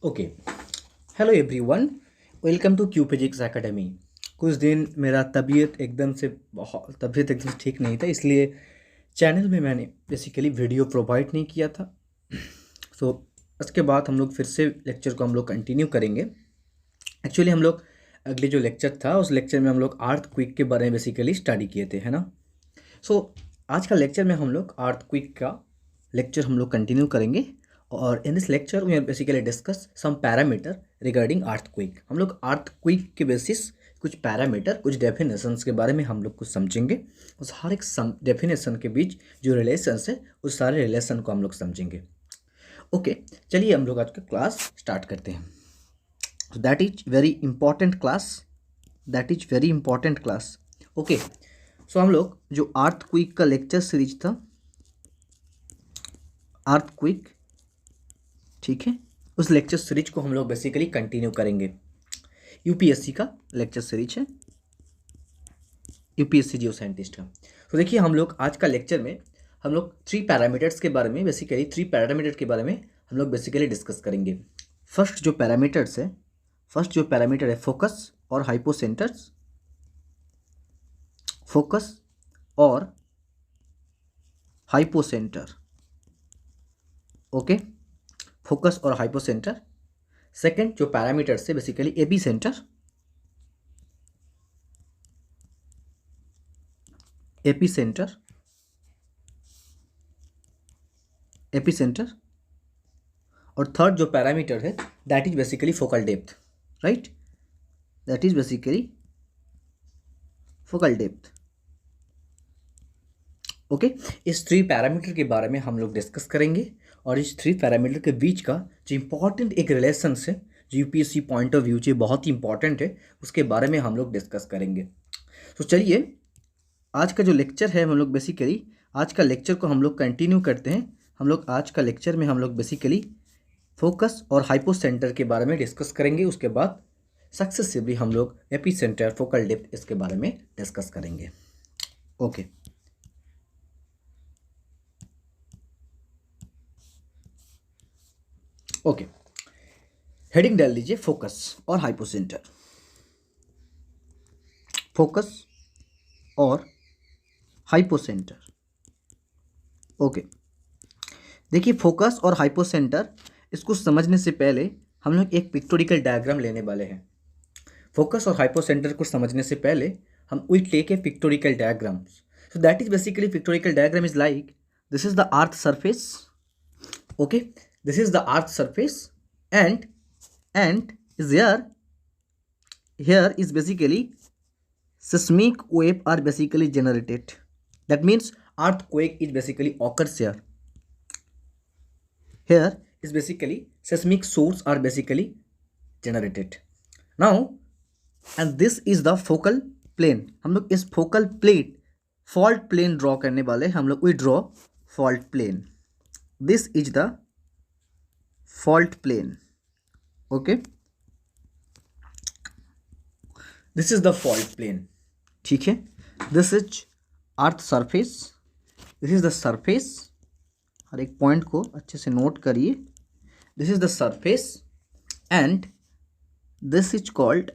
Okay. Hello everyone, welcome to Q physics academy. कुछ दिन मेरा तबीयत एकदम से ठीक नहीं था, इसलिए चैनल में मैंने बेसिकली वीडियो प्रोवाइड नहीं किया था। सो उसके बाद हम लोग फिर से लेक्चर को हम लोग कंटिन्यू करेंगे। एक्चुअली हम लोग अगले जो लेक्चर था उस लेक्चर में हम लोग अर्थ क्विक के बारे में बेसिकली स्टडी किए थे, है ना। सो आज का लेक्चर में हम लोग अर्थ क्विक का लेक्चर हम लोग कंटिन्यू करेंगे। और in this lecture we are basically discuss some parameter regarding earthquake. हम लोग अर्थक्वेक के बेसिस कुछ पैरामीटर, कुछ डेफिनेशंस के बारे में हम लोग कुछ समझेंगे। उस हर एक डेफिनेशन के बीच जो रिलेशंस है उस सारे रिलेशन को हम लोग समझेंगे। ओके, चलिए हम लोग आज का क्लास स्टार्ट करते हैं। That is very important class. Okay, so हम लोग जो अर्थक्वेक का लेक्चर सीरीज था, अर्थक्वेक, ठीक है, उस लेक्चर सीरीज को हम लोग बेसिकली कंटिन्यू करेंगे। यूपीएससी का लेक्चर सीरीज है, यूपीएससी जियो साइंटिस्ट का। तो देखिए हम लोग आज का लेक्चर में हम लोग थ्री पैरामीटर के बारे में हम लोग बेसिकली डिस्कस करेंगे। फर्स्ट जो पैरामीटर है फोकस और हाइपोसेंटर्स। ओके, फोकस और हाइपोसेंटर। सेकंड जो पैरामीटर से बेसिकली एपिसेंटर और थर्ड जो पैरामीटर है that is basically focal depth, right. That is basically focal depth. Okay, इस थ्री पैरामीटर के बारे में हम लोग डिस्कस करेंगे और इस थ्री पैरामीटर के बीच का जो इम्पोर्टेंट एक रिलेशन है, जो यूपीएससी पॉइंट ऑफ व्यू से बहुत ही इंपॉर्टेंट है, उसके बारे में हम लोग डिस्कस करेंगे। तो चलिए आज का जो लेक्चर है हम लोग बेसिकली आज का लेक्चर को हम लोग कंटिन्यू करते हैं। हम लोग आज का लेक्चर में हम लोग बेसिकली फोकस और हाइपोसेंटर के बारे में डिस्कस करेंगे। उसके बाद सक्सेसिवली हम लोग एपिसेंटर, फोकल डेप्थ, इसके बारे में डिस्कस करेंगे। ओके, ओके, हेडिंग डाल लीजिए फोकस और हाइपोसेंटर। फोकस और हाइपोसेंटर। ओके, देखिए फोकस और हाइपोसेंटर, इसको समझने से पहले हम लोग एक पिक्टोरिकल डायग्राम लेने वाले हैं। फोकस और हाइपोसेंटर को समझने से पहले हम will take a pictorial diagram. So that is basically pictorial diagram is like this is the earth surface. Okay, this is the earth surface and is here is basically seismic wave are basically generated. That means earthquake is basically occurs here. Here is basically seismic source are basically generated now, and this is the focal plane. हम लोग इस focal plane fault plane draw करने वाले। हम लोग we draw fault plane. This is the fault plane. Okay, this is the fault plane, ठीक है। this is earth surface, this is the surface। हर एक पॉइंट को अच्छे से नोट करिए। this is the surface and this is called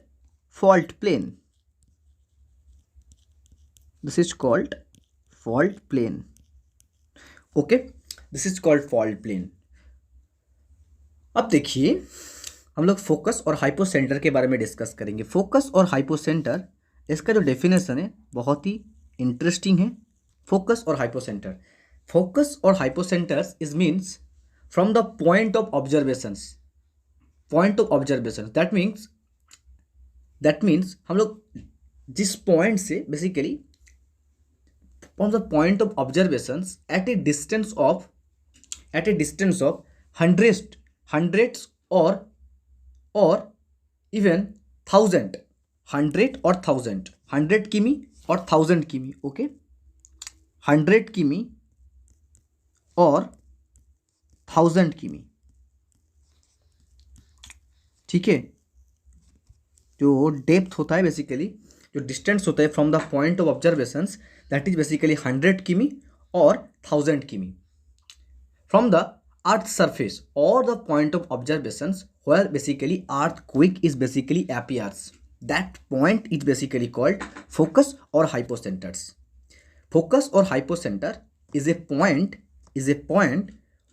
fault plane. this is called fault plane. okay, this is called fault plane. अब देखिए हम लोग focus और हाइपोसेंटर के बारे में डिस्कस करेंगे। फोकस और हाइपोसेंटर, इसका जो डेफिनेशन है बहुत ही इंटरेस्टिंग है। फोकस और hypocenters is means from the point of observations. That means हम लोग जिस पॉइंट से basically from the point of observations at a distance of hundreds or even 1000, 100 or 1000, 100 किमी और 1000 किमी। ओके, 100 किमी और 1000 किमी, ठीक है। जो डेप्थ होता है बेसिकली, जो डिस्टेंस होता है from the point of observations, that is basically 100 किमी और 1000 किमी from the earth surface or the point of observations where basically earthquake is basically appears. That point is basically called focus or hypocenters. Focus or hypocenter is a point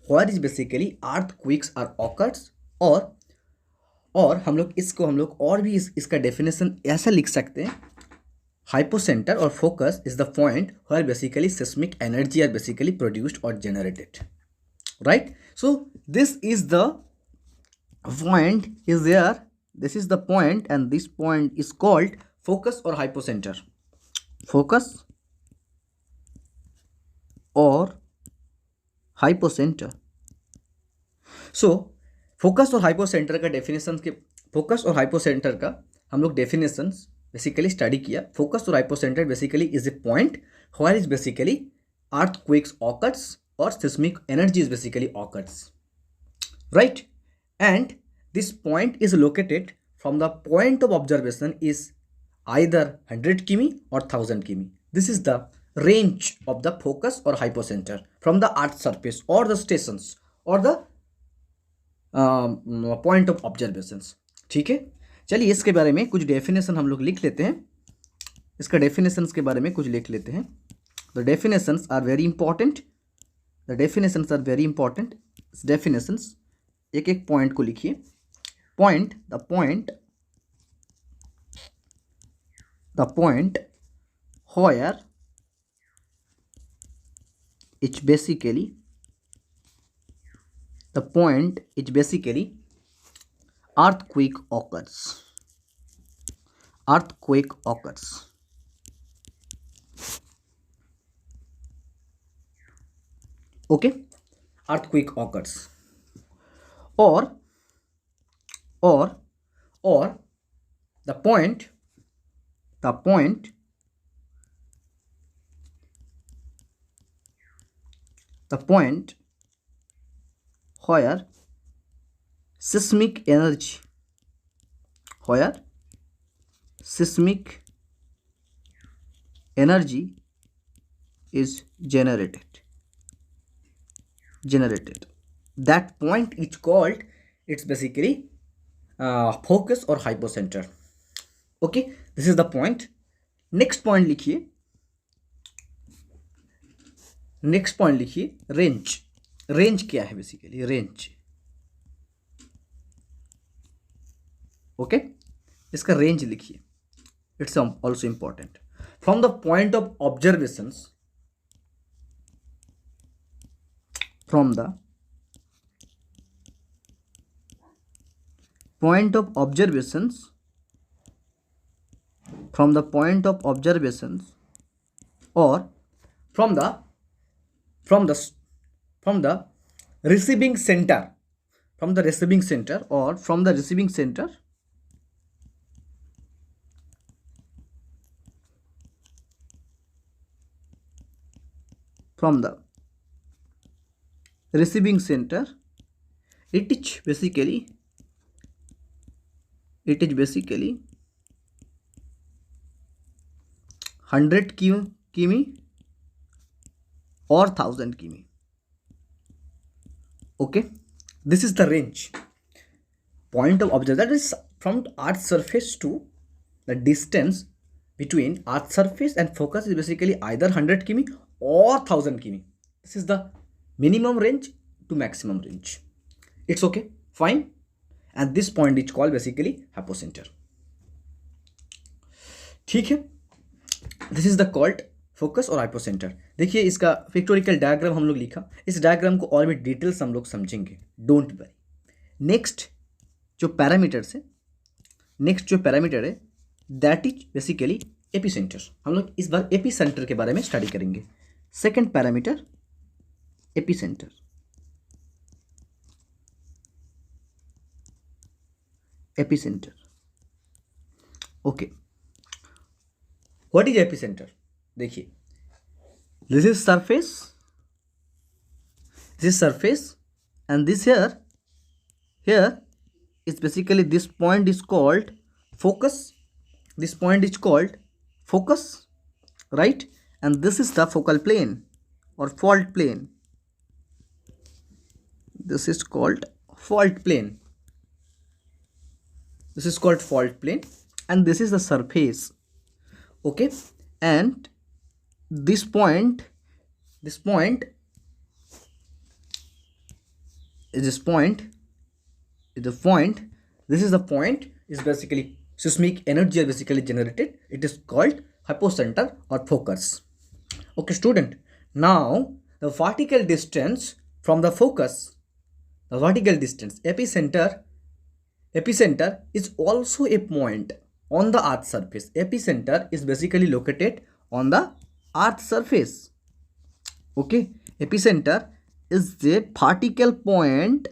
where is basically earthquakes are occurs, और हम लोग इसको और भी इसका definition ऐसा लिख सकते हैं. Hypocenter or focus is the point where basically seismic energy are basically produced or generated, right? So this is the point is there. This is the point, and this point is called focus or hypocenter. Focus or hypocenter. So focus और hypocenter का definition के focus और hypocenter का हम लोग definitions basically study किया. Focus और hypocenter basically is a point where is basically earthquakes occurs और seismic energy is basically occurs, right? And this point is located from the point of observation is either 100 km or 1000 km. This is the range of the focus or hypocenter from the earth surface or the stations or the point of observations. ठीक है, चलिए इसके बारे में कुछ definition हम लोग लिख लेते हैं. इसका डेफिनेशंस के बारे में कुछ लिख लेते हैं. The definitions are very important. The definitions are very important. Definitions एक एक पॉइंट को लिखिए. Point the point where it's basically the point is basically earthquake occurs. Okay, earthquake occurs. Or the point where seismic energy is generated. That point is called, it's basically focus or hypocenter. Okay, this is the point. Next point लिखिए. Range. Range क्या है basically? Range. Okay, इसका range लिखिए. It's also important. From the point of observations, from the point of observations or from the receiving center, from the receiving center it is basically 100 km or 1000 km. Okay, this is the range. Point of observation, that is from earth surface to the distance between earth surface and focus is basically either 100 km or 1000 km. This is the minimum range to maximum range. It's okay, fine. And this point is called basically hypocenter. ठीक है, this is the called focus और hypocentre. देखिए इसका pictorial diagram हम लोग लिखा. इस diagram को और भी डिटेल्स हम लोग समझेंगे, डोंट वरी. नेक्स्ट जो पैरामीटर है दैट इज बेसिकली एपिसेंटर. हम लोग इस बार एपिसेंटर के बारे में स्टडी करेंगे. Second parameter epicentre. Okay, what is epicentre? देखिए, this is surface and this here is basically, this point is called focus. Right? And this is the focal plane or fault plane. This is called fault plane. This is called fault plane, and this is the surface. Okay, and this point is this is the point is basically seismic energy are basically generated. It is called hypocenter or focus. Okay, student. Now the vertical distance from the focus, the vertical distance, epicenter is also a point on the earth surface. Epicenter is basically located on the earth surface. Okay, epicenter is the vertical point,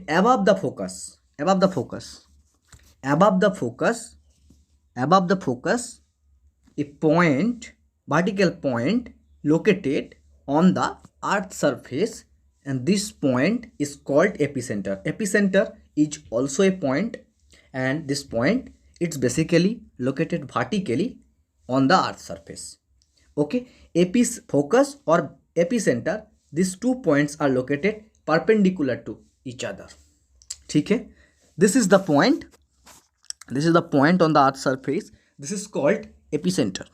above the focus, a point, vertical point located on the earth surface, and this point is called epicenter. Epicenter is also a point, and this point it's basically located vertically on the earth surface. Okay, focus or epicenter, these 2 points are located perpendicular to each other. Okay, this is the point on the earth surface. This is called epicenter.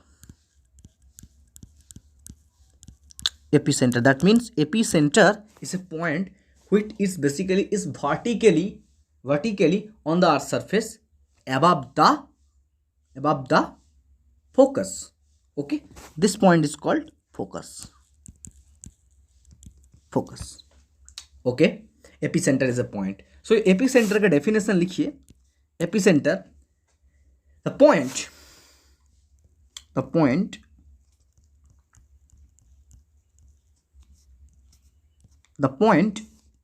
That means epicenter is a point which is basically is vertically on the earth surface above the focus. Okay, this point is called focus. Okay, epicenter is a point. So epicenter का definition लिखिए. Epicenter, the point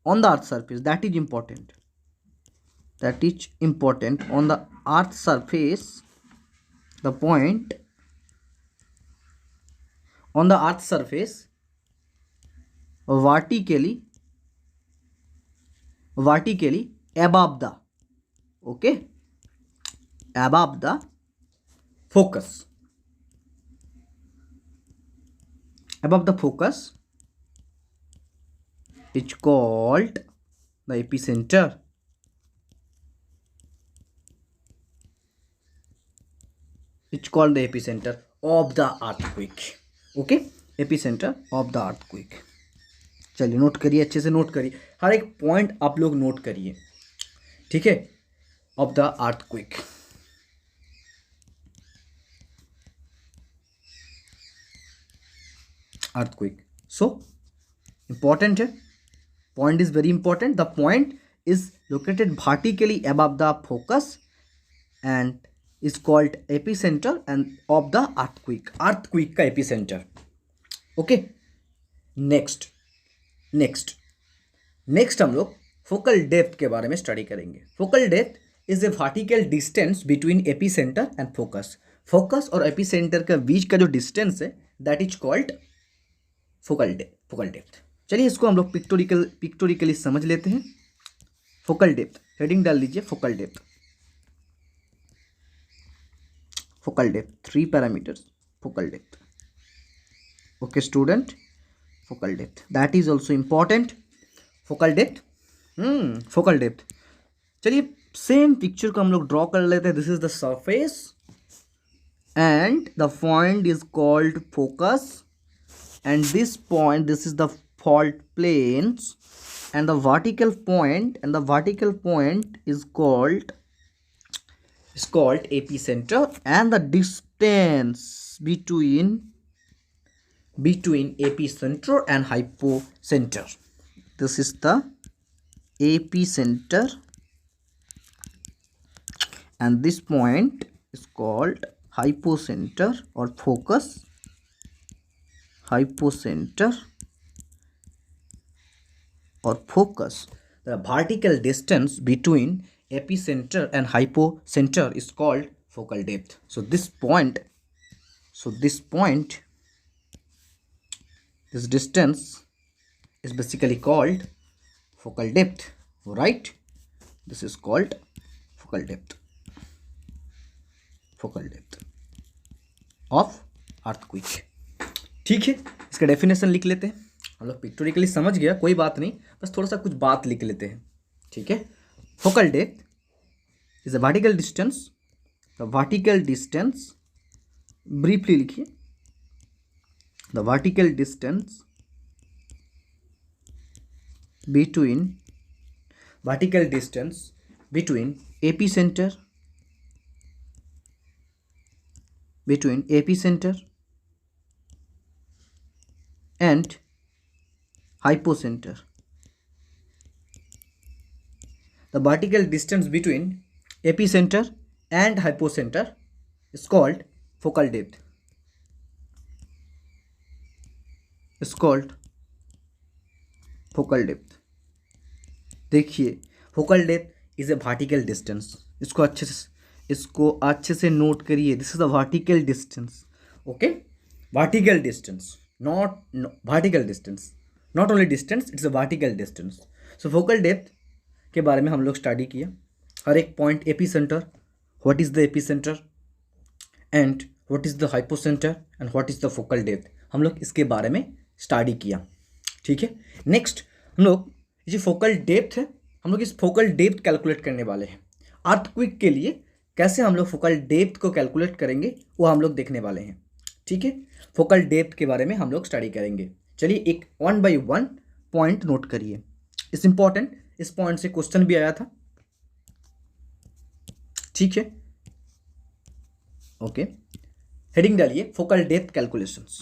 on the earth surface, that is important on the earth surface. The point on the earth surface vertically above the focus, it's called the epicenter. It's called the epicenter of the earthquake. Okay, epicenter of the earthquake. चलिए note करिए, अच्छे से note करिए, हर एक point आप लोग note करिए. ठीक है, of the earthquake. So important है, point is very important. The point is located vertically above the focus and is called epicenter and of the earthquake का एपिसेंटर. ओके, नेक्स्ट हम लोग फोकल डेप्थ के बारे में स्टडी करेंगे. Focal depth is a vertical distance between epicenter and focus. Focus और epicenter के बीच का जो डिस्टेंस है that is called focal depth. चलिए इसको हम लोग पिक्टोरिकली समझ लेते हैं. फोकल डेप्थ, हेडिंग डाल लीजिए focal depth. 3 parameters focal depth. Okay student, focal depth that is also important. Focal depth. चलिए सेम पिक्चर को हम लोग ड्रॉ कर लेते हैं. This is the surface and the point is called focus, and this is the fault planes, and the vertical point is called epicenter, and the distance between epicenter and hypocenter, this is the epicenter, and this point is called hypocenter or focus. The vertical distance between epicenter and hypocenter is called focal depth. So this distance is basically called focal depth, right? This is called focal depth of earthquake. ठीक है, इसका definition लिख लेते हैं। हम लोग पिक्टोरिकली समझ गया, कोई बात नहीं, बस थोड़ा सा कुछ बात लिख लेते हैं। ठीक है, focal depth is a vertical distance, the vertical distance, briefly लिखिए, the vertical distance between vertical distance between epicenter and hypocenter. The vertical distance between epicenter and hypocenter is called focal depth. Is called focal depth. देखिए, focal depth is a vertical distance, इसको अच्छे से note करिए। This is the vertical distance, okay, vertical distance, not vertical distance, not only distance, it's a vertical distance. So focal depth के बारे में हम लोग स्टडी किया, हर एक point AP centre, what is the AP centre and what is the hypocentre and what is the focal depth, हम लोग इसके बारे में स्टडी किया। ठीक है, नेक्स्ट हम लोग ये फोकल डेप्थ है, हम लोग इस फोकल डेप्थ कैलकुलेट करने वाले हैं। अर्थक्वेक के लिए कैसे हम लोग फोकल डेप्थ को कैलकुलेट करेंगे वो हम लोग देखने वाले हैं। ठीक है, फोकल डेप्थ के बारे में हम लोग स्टडी करेंगे। चलिए एक 1 by 1 पॉइंट नोट करिए, इट्स इंपॉर्टेंट, इस पॉइंट से क्वेश्चन भी आया था। ठीक है, ओके, हेडिंग डालिए focal depth calculations,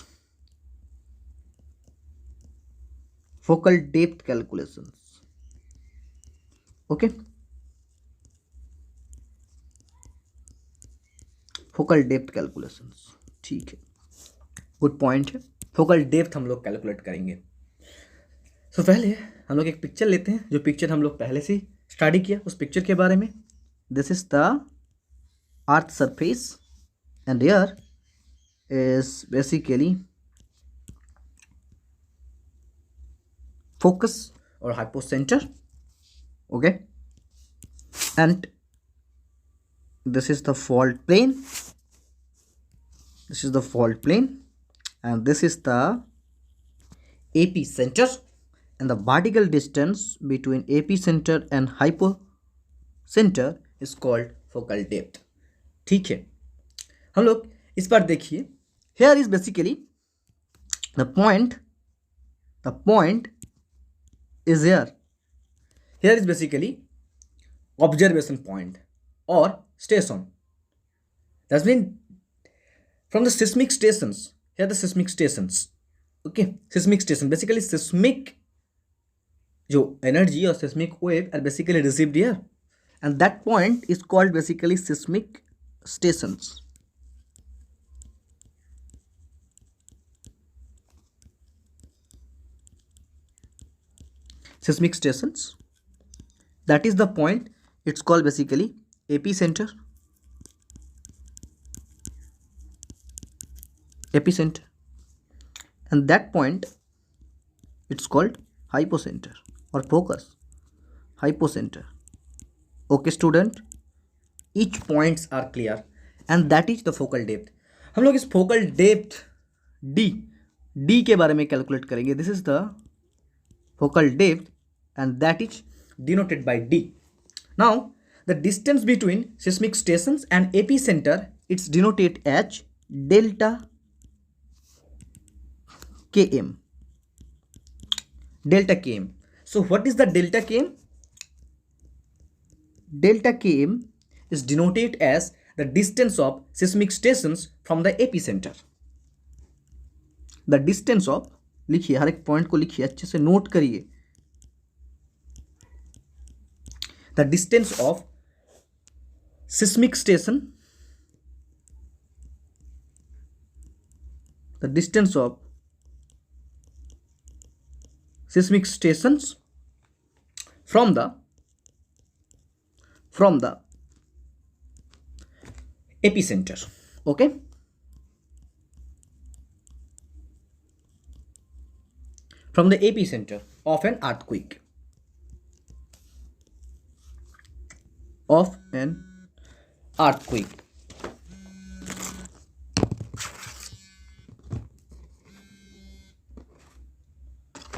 focal depth calculations, okay, focal depth calculations. ठीक है, गुड पॉइंट है, फोकल डेप्थ हम लोग कैलकुलेट करेंगे। सो पहले हम लोग एक पिक्चर लेते हैं, जो पिक्चर हम लोग पहले से स्टडी किया, उस पिक्चर के बारे में। This is the earth surface and air is basically focus or hypocenter, okay, and this is the fault plane, this is the fault plane, and this is the epicenter, and the vertical distance between epicenter and hypocenter is called focal depth. ठीक है, हम लोग इस पर देखिए, here is basically the point is here is basically observation point or station. That's mean from the seismic stations, here the seismic stations, okay, seismic station, basically seismic जो energy or seismic wave are basically received here, and that point is called basically seismic stations. Seismic stations, that is the point, it's called basically epicenter, and that point it's called hypocenter or focus, hypocenter. Okay student, each points are clear and that is the focal depth. हम लोग इस focal depth d के बारे में calculate करेंगे। This is the focal depth and that is denoted by d. Now the distance between seismic stations and epicenter, it's denoted as delta km, delta km. So what is the delta km? Delta km is denoted as the distance of seismic stations from the epicenter. The distance of, लिखिए, हर एक point को लिखिए, अच्छे से note करिए। The distance of seismic station, the distance of seismic stations from the epicenter, okay, from the epicenter of an earthquake,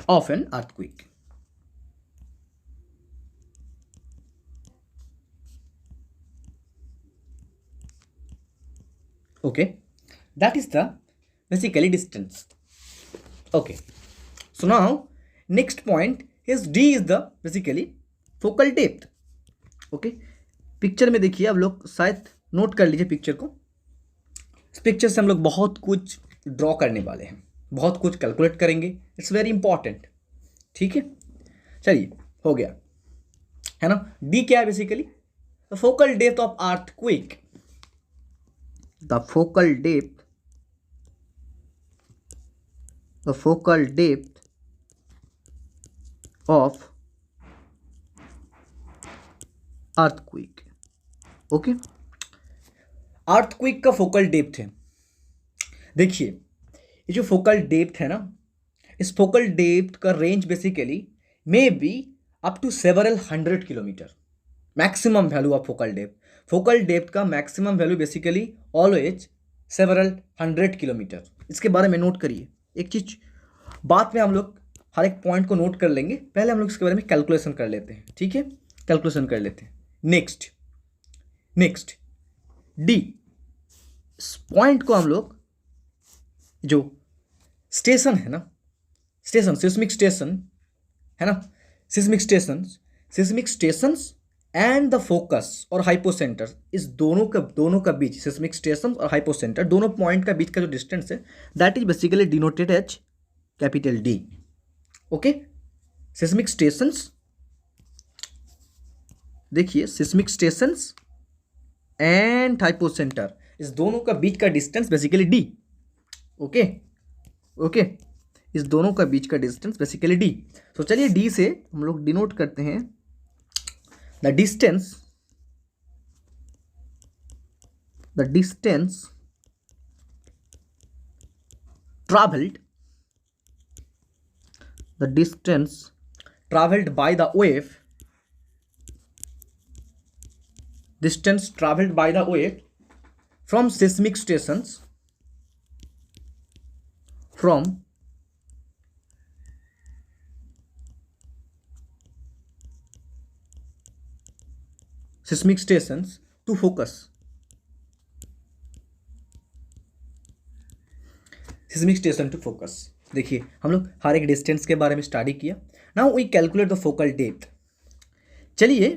of an earthquake. Okay, that is the basically distance. Okay, so now next point is D is the basically focal depth. Okay, picture में देखिए, आप लोग शायद note कर लीजिए picture को। इस picture से हम लोग बहुत कुछ ड्रॉ करने वाले हैं, बहुत कुछ कैलकुलेट करेंगे, इट्स वेरी इंपॉर्टेंट। ठीक है, चलिए हो गया है ना। डी क्या है basically? The focal depth of earthquake, the focal depth, the focal depth of earthquake. Okay, earthquake का फोकल डेप्थ है। देखिए ये जो फोकल डेप्थ है ना, इस फोकल डेप्थ का range basically may be up to several 100 kilometer, maximum value of focal depth. Focal depth का maximum value basically always several 100 kilometer. इसके बारे में नोट करिए। एक चीज बाद में हम लोग हर एक पॉइंट को नोट कर लेंगे, पहले हम लोग इसके बारे में कैलकुलेशन कर लेते हैं। ठीक है, कैलकुलेशन कर लेते हैं। नेक्स्ट डी, इस पॉइंट को हम लोग जो स्टेशन है ना, स्टेशन सिस्मिक स्टेशन है ना, seismic stations and the focus और हाइपोसेंटर, इस दोनों का बीच, सिस्मिक स्टेशन और हाइपोसेंटर दोनों पॉइंट का बीच का जो डिस्टेंस है, that is basically denoted as capital D. Okay, seismic stations, देखिए सिस्मिक स्टेशंस एंड हाइपोसेंटर, इस दोनों का बीच का डिस्टेंस बेसिकली डी। ओके, इस दोनों का बीच का डिस्टेंस बेसिकली डी। तो चलिए डी से हम लोग डिनोट करते हैं the distance traveled, the distance traveled by the wave, from seismic stations, from seismic stations to focus, seismic station to focus. देखिए हम लोग हर एक डिस्टेंस के बारे में स्टडी किया। Now we calculate the focal depth. चलिए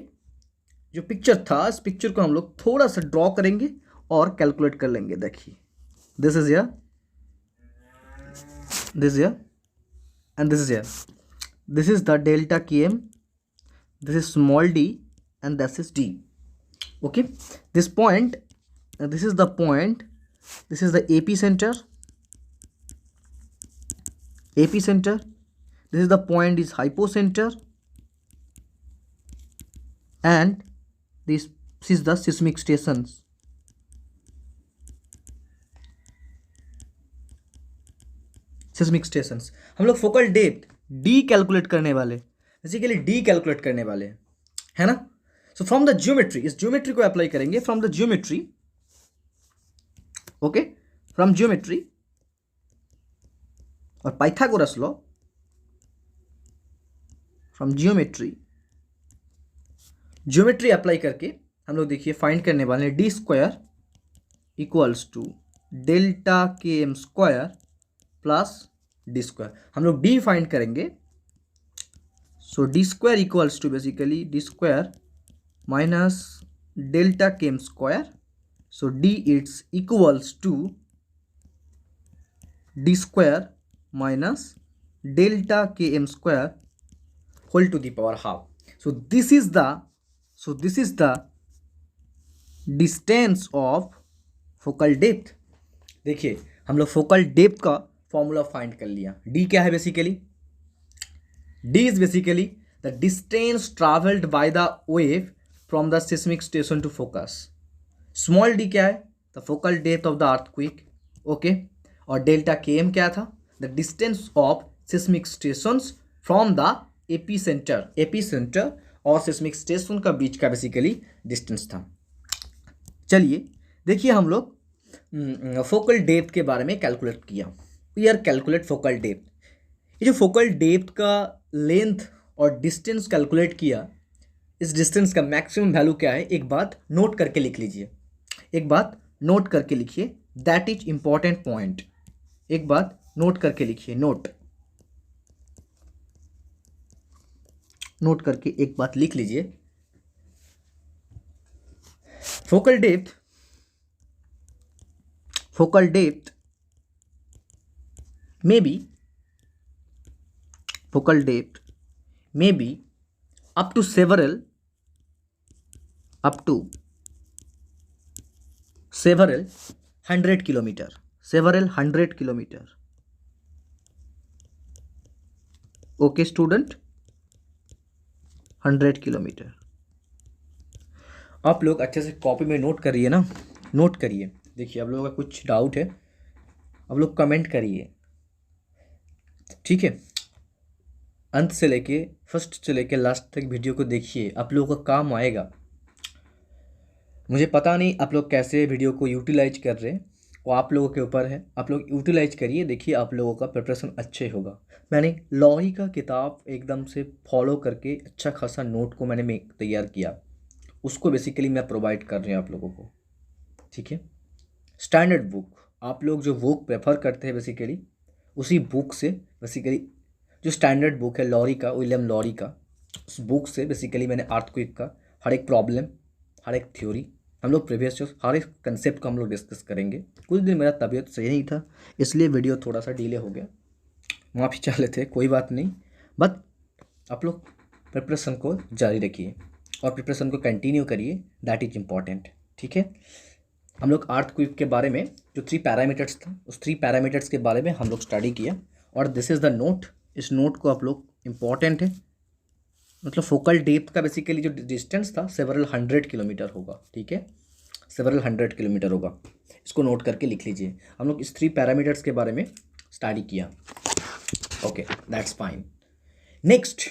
जो पिक्चर था, इस पिक्चर को हम लोग थोड़ा सा ड्रॉ करेंगे और कैलकुलेट कर लेंगे। देखिए this is here, this here and this is here. This is the delta KM, this is small d and this is D. Okay, this point, this is the point, this is the epicenter, this is the point is hypocenter, and this is the seismic stations. हम लोग focal depth D calculate करने वाले, basically D calculate करने वाले हैं, है ना। So from the geometry, इस ज्योमेट्री को अप्लाई करेंगे। From the geometry, okay, from geometry और Pythagoras law, from geometry apply करके हम लोग देखिए फाइंड करने वाले हैं D² equals to delta KM square plus D²। हम लोग D फाइंड करेंगे। So D² equals to basically D² minus delta KM square. So D it's equals to D² minus delta KM square whole to the power half. So this is the distance of focal depth. देखिए हम लोग focal depth का formula find कर लिया। D क्या है basically? D is basically the distance traveled by the wave from the seismic station to focus. Small d क्या है? The focal depth of the earthquake. Okay, और डेल्टा KM क्या था? The distance of seismic stations from the epicentre और seismic station का बीच का basically distance था। चलिए देखिए हम लोग फोकल डेप्थ के बारे में कैलकुलेट किया। We are calculate focal depth. ये जो फोकल डेप्थ का लेंथ और डिस्टेंस कैलकुलेट किया, इस डिस्टेंस का मैक्सिमम वैल्यू क्या है, एक बात नोट करके लिख लीजिए, एक बात नोट करके लिखिए, दैट इज इंपॉर्टेंट पॉइंट। एक बात नोट करके लिखिए, नोट करके एक बात लिख लीजिए। Focal depth may be focal depth may be up to several 100 kilometer, several 100 kilometer। Okay student, 100 kilometre. आप लोग अच्छे से कॉपी में नोट करिए ना, नोट करिए। देखिए आप लोगों का कुछ डाउट है, आप लोग कमेंट करिए, ठीक है। अंत से लेके फर्स्ट से लेके लास्ट तक वीडियो को देखिए, आप लोगों का काम आएगा। मुझे पता नहीं आप लोग कैसे वीडियो को यूटिलाइज कर रहे हैं, वो आप लोगों के ऊपर है। आप लोग यूटिलाइज करिए, देखिए आप लोगों का प्रिपरेशन अच्छे होगा। मैंने लॉरी का किताब एकदम से फॉलो करके अच्छा खासा नोट को मैंने तैयार किया, उसको बेसिकली मैं प्रोवाइड कर रहे हैं आप लोगों को, ठीक है। स्टैंडर्ड बुक, आप लोग जो बुक प्रेफर करते हैं बेसिकली उसी बुक से, बेसिकली जो स्टैंडर्ड बुक है लॉरी का, विलियम लॉरी का, उस बुक से बेसिकली मैंने अर्थक्वेक का हर एक प्रॉब्लम, हर एक थ्योरी, हम लोग प्रीवियस जो हर एक कंसेप्ट को हम लोग डिस्कस करेंगे। कुछ दिन मेरा तबीयत सही नहीं था, इसलिए वीडियो थोड़ा सा डिले हो गया, माफ़ी चाह लेते हैं, कोई बात नहीं। बट आप लोग प्रिपरेशन को जारी रखिए और प्रिपरेशन को कंटिन्यू करिए, दैट इज इम्पॉर्टेंट, ठीक है। हम लोग अर्थक्वेक के बारे में जो 3 पैरामीटर्स था, उस 3 पैरामीटर्स के बारे में हम लोग स्टडी किया, और दिस इज़ द नोट। इस नोट को आप लोग इम्पॉर्टेंट है, मतलब फोकल डेप्थ का बेसिकली जो डिस्टेंस था सेवरल 100 किलोमीटर होगा, ठीक है, सेवरल 100 किलोमीटर होगा। इसको नोट करके लिख लीजिए। हम लोग इस 3 पैरामीटर्स के बारे में स्टडी किया, ओके, दैट्स फाइन। नेक्स्ट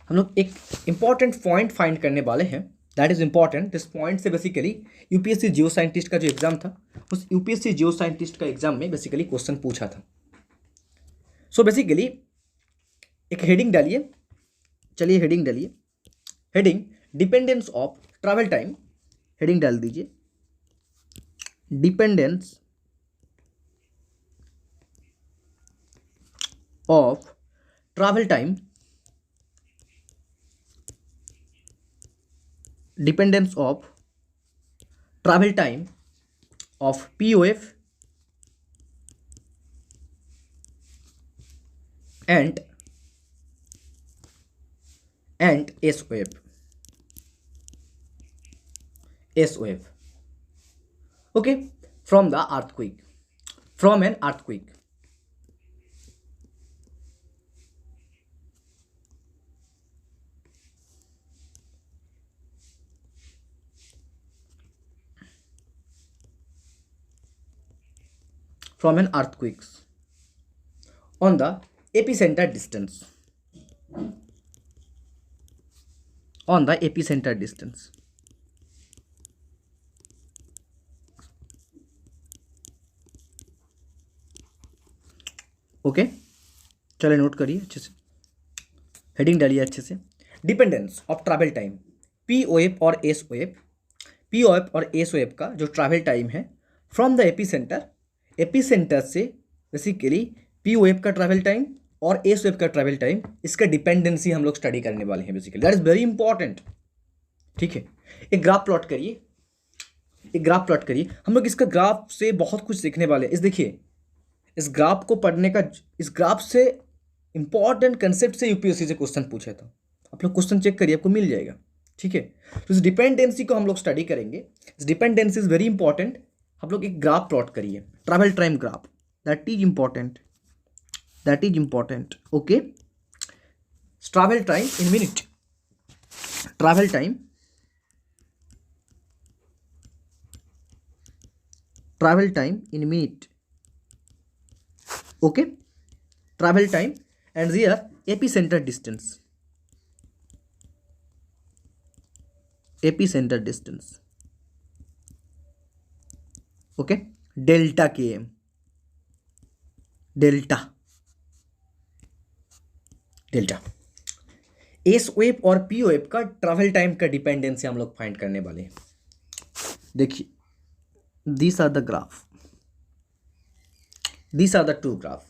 हम लोग एक इम्पॉर्टेंट पॉइंट फाइंड करने वाले हैं, that is important. This point से बेसिकली यूपीएससी जियो साइंटिस्ट का जो एग्जाम था, उस यूपीएससी जियो साइंटिस्ट का एग्जाम में बेसिकली क्वेश्चन पूछा था। सो बेसिकली एक हेडिंग डालिए, चलिए हेडिंग डालिए, heading dependence of travel time, heading डाल दीजिए, dependence of travel time, dependence of travel time of POF and SOF, okay, from the earthquake, from an earthquake, from an earthquake on the epicenter distance, on the epicenter distance, okay. चलिए note करिए अच्छे से, heading डालिए अच्छे से, dependence of travel time POF और SOF, POF और SOF का जो ट्रैवल टाइम है फ्रॉम द एपीसेंटर, एपीसेंटर से बेसिकली POF का ट्रैवल टाइम और SOF का ट्रैवल टाइम, इसका डिपेंडेंसी हम लोग स्टडी करने वाले हैं basically, that is very important, ठीक है। एक ग्राफ प्लॉट करिए, एक ग्राफ प्लॉट करिए, हम लोग इसका ग्राफ से बहुत कुछ सीखने वाले हैं। इस देखिए, इस ग्राफ को पढ़ने का, इस ग्राफ से इंपॉर्टेंट कंसेप्ट से यूपीएससी से क्वेश्चन पूछा था, आप लोग क्वेश्चन चेक करिए, आपको मिल जाएगा, ठीक है। तो इस डिपेंडेंसी को हम लोग स्टडी करेंगे, इस डिपेंडेंसी इज वेरी इंपॉर्टेंट। हम लोग एक ग्राफ प्लॉट करिए, travel time graph, that is important, that is important, okay. Travel time in minute, travel time, travel time in minute, okay, travel time, and here epicenter distance, epicenter distance, okay, delta km, delta delta S wave और P wave का travel time का dependency हम लोग find करने वाले हैं। देखिए, these are the graph, these are the two graph.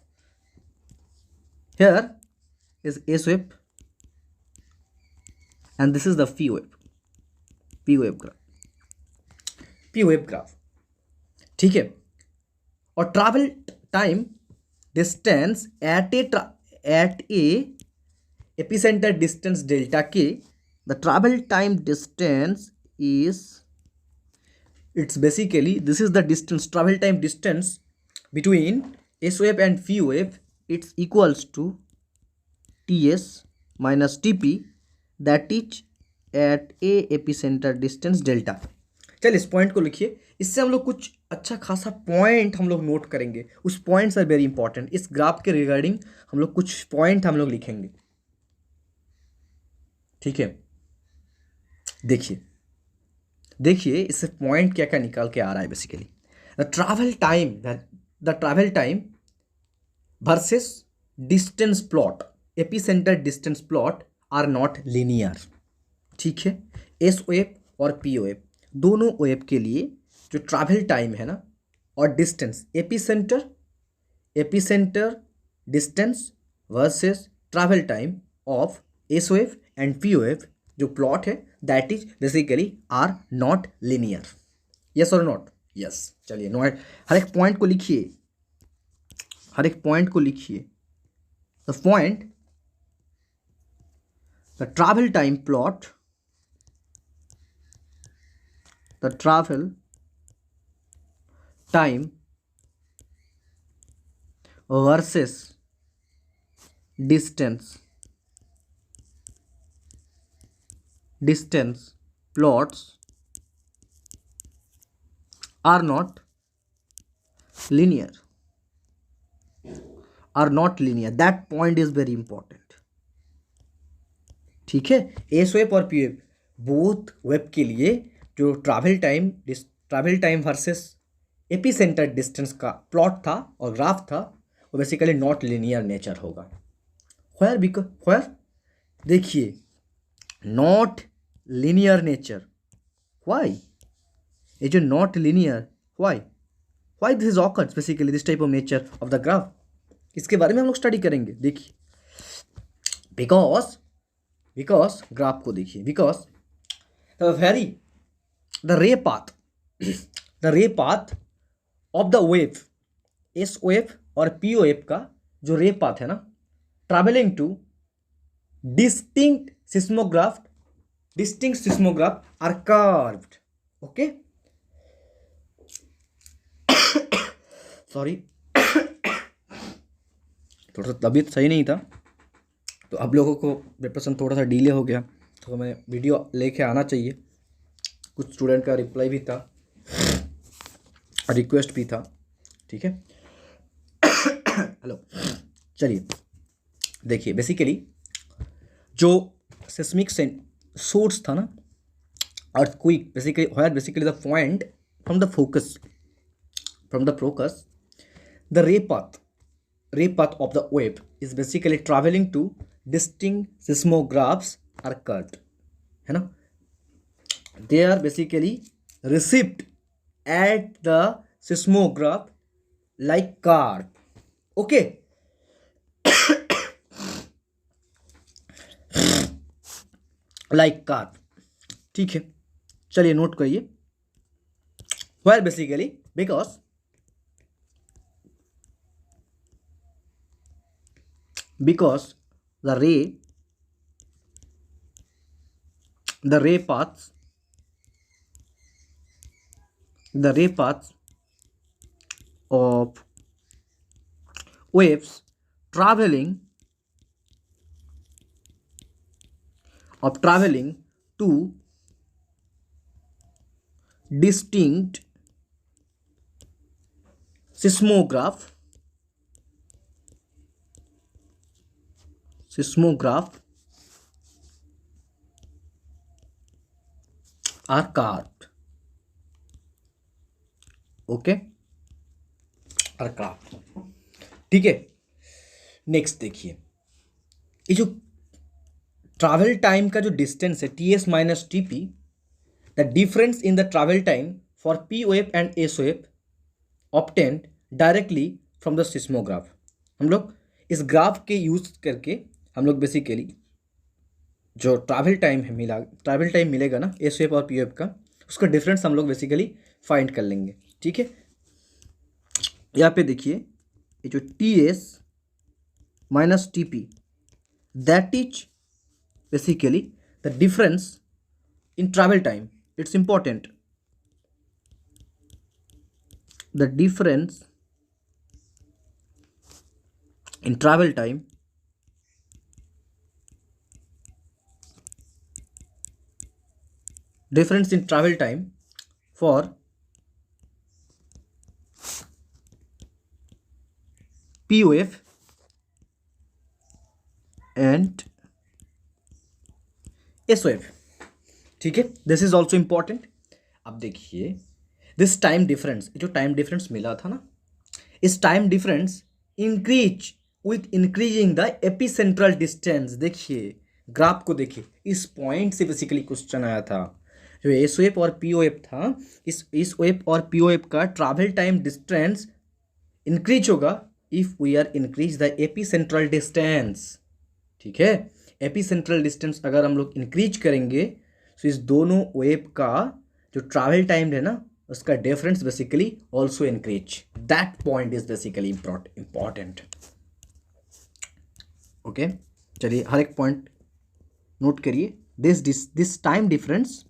Here is S wave and this is the P wave, P wave graph, P wave graph. ठीक है, और ट्रैवल टाइम डिस्टेंस एट ए epicentre distance delta के, the travel time distance is, it's basically this is the distance, travel time distance between S wave and P wave. It's equals to Ts minus Tp, that is at a epicenter distance delta. चल इस point को लिखिए, इससे हम लोग कुछ अच्छा खासा पॉइंट हम लोग नोट करेंगे। उस पॉइंट्स आर वेरी इंपॉर्टेंट। इस ग्राफ के रिगार्डिंग हम लोग कुछ पॉइंट हम लोग लिखेंगे, ठीक है। देखिए देखिए इससे पॉइंट क्या क्या निकाल के आ रहा है। Basically the travel time versus distance plot, epicenter distance plot are not linear, ठीक है। एस वेव और पी वेव दोनों वेव के लिए जो ट्रैवल टाइम है ना, और distance epicenter distance versus travel time of S wave and P wave जो प्लॉट है, that is basically are not linear. Yes और नॉट? यस। चलिए नॉट, हर एक पॉइंट को लिखिए, हर एक पॉइंट को लिखिए। The point, the travel time plot, the travel time versus distance plots are not linear, that point is very important, ठीक है। एस वेव और पी वेव बोथ वेब के लिए जो travel time versus epicentre distance का plot था और graph था, वो बेसिकली नॉट लिनियर नेचर होगा। व्हेयर देखिए, नॉट लिनियर नेचर, व्हाई? ये जो not linear, why this is occurs, basically this type of nature of the graph, इसके बारे में हम लोग स्टडी करेंगे। देखिए, बिकॉज ग्राफ को देखिए, because the ray path of the wave, S wave और पी वेव का जो रे पाथ है ना, travelling to distinct seismograph are curved, okay? Sorry, थोड़ा सा तबीयत सही नहीं था, तो आप लोगों को रिप्रेजेंट थोड़ा सा डिले हो गया, तो मैं वीडियो लेके आना चाहिए। कुछ स्टूडेंट का रिप्लाई भी था, रिक्वेस्ट भी था, ठीक है। हेलो, चलिए देखिए, बेसिकली जो सेस्मिक सोर्स था ना, earthquake, basically the point from the focus, the रे path of the wave is basically traveling to distinct seismographs are curved, है ना, they are basically received at the seismograph like curve, okay? Like car, ठीक है। चलिए note करिए, well basically because the रे paths of waves traveling to distinct seismograph are carved, okay, are carved। ठीक है। Next देखिए, ये जो ट्रैवल टाइम का जो डिस्टेंस है T S minus T P, the difference in the travel time for P O F and S O F obtained directly from the seismograph. हम लोग इस ग्राफ के यूज करके हम लोग बेसिकली जो ट्रैवल टाइम मिलेगा ना एस ओ एफ और पी ओ एफ का, उसका डिफरेंस हम लोग बेसिकली फाइंड कर लेंगे। ठीक है, यहाँ पे देखिए ये जो T S minus T P, that is basically the difference in travel time. It's important, the difference in travel time for POF and SOF। ठीक है, दिस इज ऑल्सो इंपॉर्टेंट। अब देखिए दिस टाइम डिफरेंस, जो time difference मिला था ना, इस time difference increase with increasing the epicentral distance. देखिए ग्राफ को देखिए, इस पॉइंट से बेसिकली क्वेश्चन आया था। जो एस ओ एफ और पी ओ एफ था, इस ओ एफ और पी ओ एफ का ट्रैवल टाइम डिस्टेंस इंक्रीज होगा if we are increase the epicentral distance. ठीक है, एपी सेंट्रल डिस्टेंस अगर हम लोग इंक्रीज करेंगे तो इस दोनों वेव का जो ट्रैवल टाइम है ना, उसका difference basically also increase. That point is basically important. Okay, चलिए हर एक पॉइंट नोट करिए। This time difference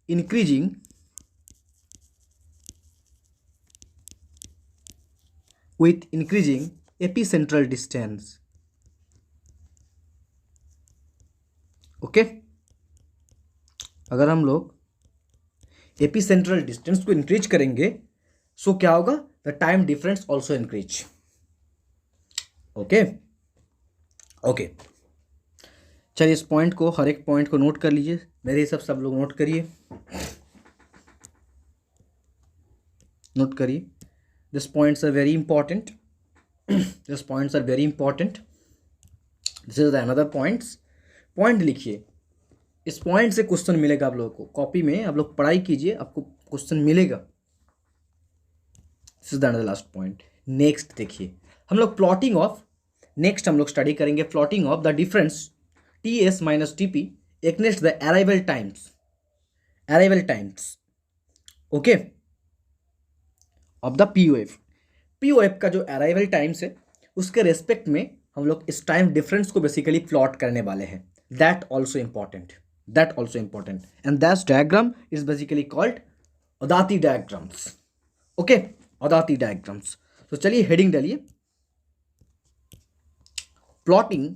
increases with increasing epicentral distance। Okay, अगर हम लोग एपीसेंट्रल डिस्टेंस को इंक्रीज करेंगे सो क्या होगा, the time difference also increase. Okay okay, चलिए इस पॉइंट को, हर एक पॉइंट को नोट कर लीजिए। मेरे हिसाब से सब लोग नोट करिए, नोट करिए। This points are very important, this points are very important. This is the another point लिखिए। इस पॉइंट से क्वेश्चन मिलेगा आप लोगों को कॉपी में, आप लोग पढ़ाई कीजिए, आपको क्वेश्चन मिलेगा। This is the another last point. Next देखिए, हम लोग प्लॉटिंग ऑफ, नेक्स्ट हम लोग स्टडी करेंगे plotting of the difference T S minus T P against the arrival times okay of the POF का जो अराइवल टाइम्स है उसके रेस्पेक्ट में हम लोग इस टाइम डिफरेंस को बेसिकली प्लॉट करने वाले हैं। That also important and that diagram is basically called अदाती डायग्राम्स। ओके, अदाती डायग्राम्स। तो चलिए हेडिंग डालिए, प्लॉटिंग